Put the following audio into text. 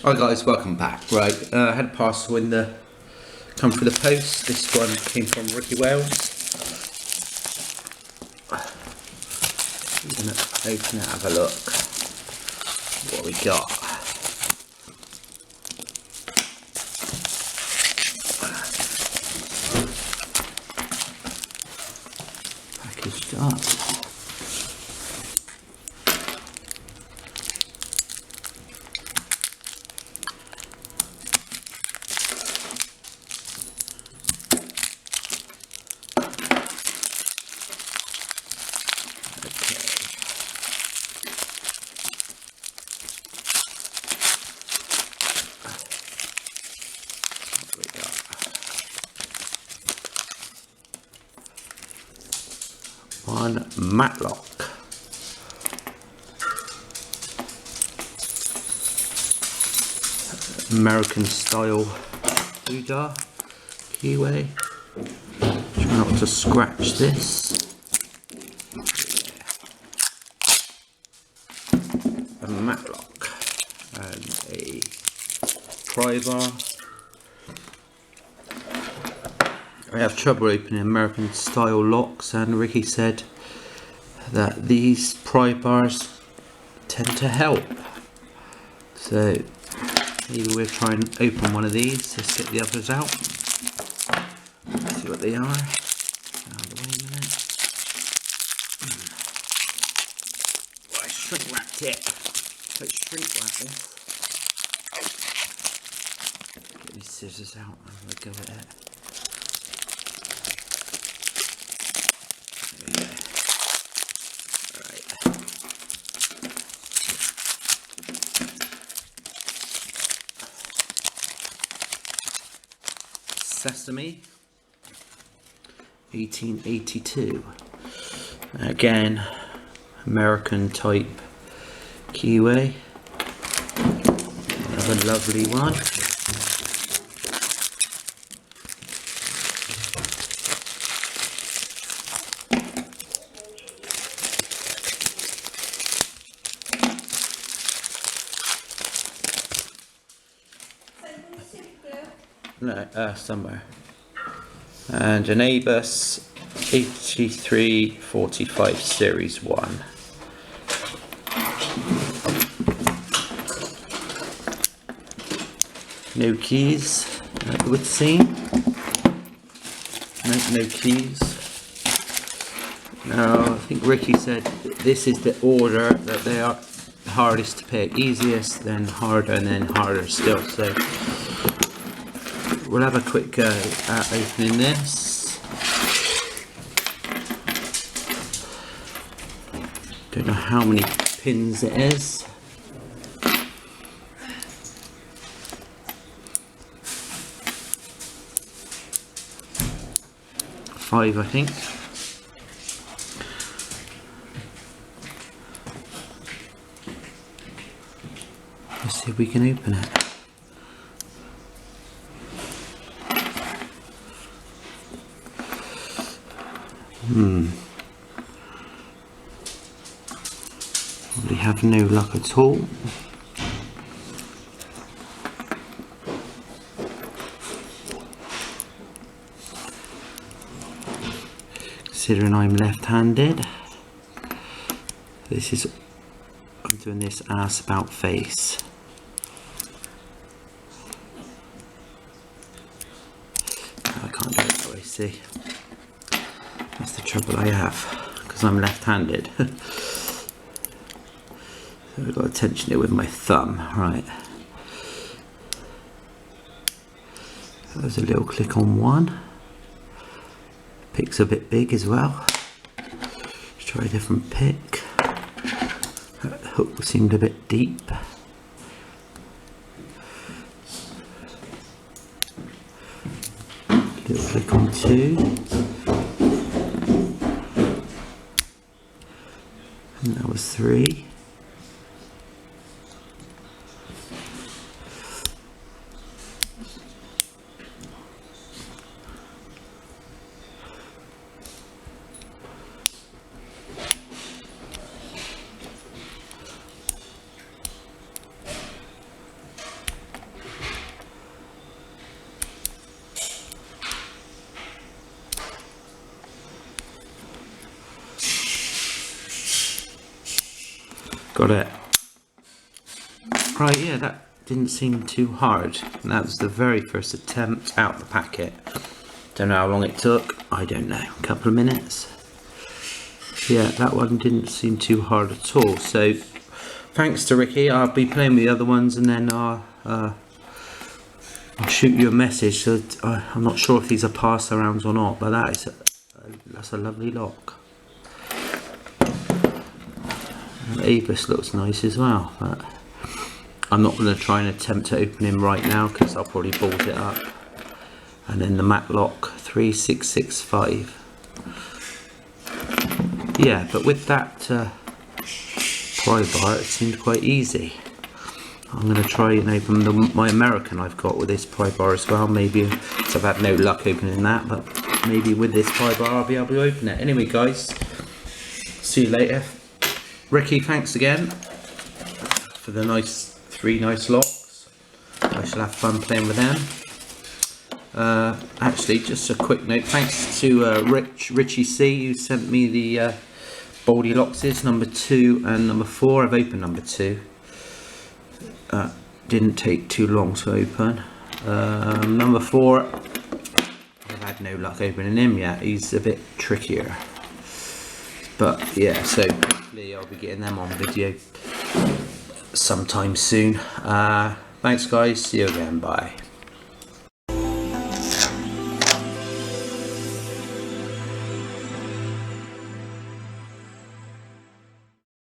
Hi guys, welcome back. Right, I had a parcel in the come through the post. This one came from Rickwales. We're gonna open it, have a look. What we got? Packaged up. One matlock. American style Buddha keyway. Try not to scratch this. A matlock and a pry bar. I have trouble opening American style locks, and Ricky said that these pry bars tend to help. So maybe we'll try and open one of these. Let's get the others out. See what they are. Out of the way a minute. Oh, I shrink wrapped it. Let's shrink wrap this. Get these scissors out and we'll go at it. Sesamee, 1882. Again, American type keyway. Another lovely one. No, somewhere. And an Abus 8345 Series 1. No keys, it would seem. No keys. No, I think Ricky said this is the order that they are hardest to pick. Easiest, then harder, and then harder still. So we'll have a quick go at opening this. Don't know how many pins it is. 5, I think. Let's see if we can open it. We have no luck at all. Considering I'm left-handed, I'm doing this ass about face. I can't do it that way, see? That's the trouble I have, because I'm left-handed. So I've got to tension it with my thumb, right. So there's a little click on one. Pick's a bit big as well. Let's try a different pick. That hook seemed a bit deep. Little click on 2. And that was 3. Got it. Right, yeah, that didn't seem too hard. And that was the very first attempt out the packet. Don't know how long it took. I don't know. A couple of minutes. Yeah, that one didn't seem too hard at all. So, thanks to Ricky. I'll be playing with the other ones, and then I'll shoot you a message. So I'm not sure if these are pass arounds or not, but that's a lovely lock. Avis looks nice as well, but I'm not going to try and attempt to open him right now because I'll probably bolt it up. And then the Matlock 3665. Yeah, but with that pry bar, it seemed quite easy. I'm going to try and open my American I've got with this pry bar as well. Maybe, because I've had no luck opening that, but maybe with this pry bar I'll be able to open it. Anyway guys, see you later. Ricky, thanks again for the three nice locks. I shall have fun playing with them. Actually, just a quick note, thanks to Richie C who sent me the Baldy Lockses number 2 and number 4. I've opened number 2. Didn't take too long to open. Number 4, I've had no luck opening him yet. He's a bit trickier. But yeah, so hopefully I'll be getting them on video sometime soon. Thanks guys, see you again, bye.